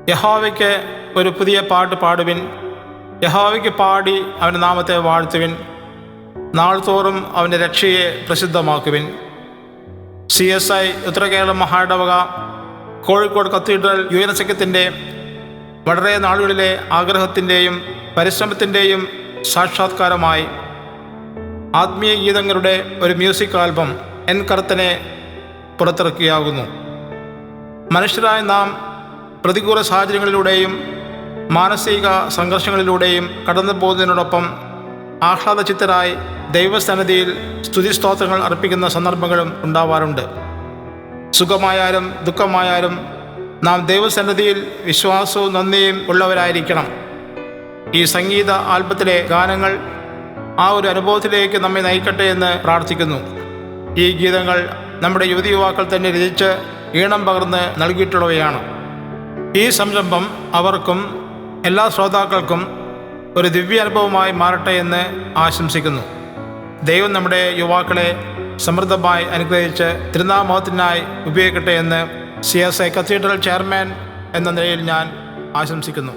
യഹോവയ്ക്ക് ഒരു പുതിയ പാട്ട് പാടുവിൻ, യഹോവയ്ക്ക് പാടി അവൻ്റെ നാമത്തെ വാഴ്ത്തുവിൻ, നാൾ തോറും അവൻ്റെ രക്ഷയെ പ്രസിദ്ധമാക്കുവിൻ. CSI ഉത്തര കേരള മഹായിടവക കോഴിക്കോട് കത്തീഡ്രൽ യുവജനസഖ്യത്തിൻ്റെ വളരെ നാളുകളിലെ ആഗ്രഹത്തിൻ്റെയും പരിശ്രമത്തിൻ്റെയും സാക്ഷാത്കാരമായി ആത്മീയ ഗീതങ്ങളുടെ ഒരു മ്യൂസിക് ആൽബം എൻ കർത്തനെ പുറത്തിറക്കുകയാകുന്നു. മനുഷ്യരായ നാം പ്രതികൂല സാഹചര്യങ്ങളിലൂടെയും മാനസിക സംഘർഷങ്ങളിലൂടെയും കടന്നു പോകുന്നതിനോടൊപ്പം ആഹ്ലാദചിത്തരായി ദൈവസന്നിധിയിൽ സ്തുതിസ്തോത്രങ്ങൾ അർപ്പിക്കുന്ന സന്ദർഭങ്ങളും ഉണ്ടാവാറുണ്ട്. സുഖമായാലും ദുഃഖമായാലും നാം ദൈവസന്നിധിയിൽ വിശ്വാസവും നന്ദിയും ഉള്ളവരായിരിക്കണം. ഈ സംഗീത ആൽബത്തിലെ ഗാനങ്ങൾ ആ ഒരു അനുഭവത്തിലേക്ക് നമ്മെ നയിക്കട്ടെ എന്ന് പ്രാർത്ഥിക്കുന്നു. ഈ ഗീതങ്ങൾ നമ്മുടെ യുവതി യുവാക്കൾ തന്നെ രചിച്ച് ഈണം പകർന്ന് നൽകിയിട്ടുള്ളവയാണ്. ഈ സംരംഭം അവർക്കും എല്ലാ ശ്രോതാക്കൾക്കും ഒരു ദിവ്യ അനുഭവമായി മാറട്ടെ എന്ന് ആശംസിക്കുന്നു. ദൈവം നമ്മുടെ യുവാക്കളെ സമൃദ്ധമായി അനുഗ്രഹിച്ച് തിരുനാമത്തിനായി ഉപയോഗിക്കട്ടെ എന്ന് CSI കത്തീഡ്രൽ ചെയർമാൻ എന്ന നിലയിൽ ഞാൻ ആശംസിക്കുന്നു.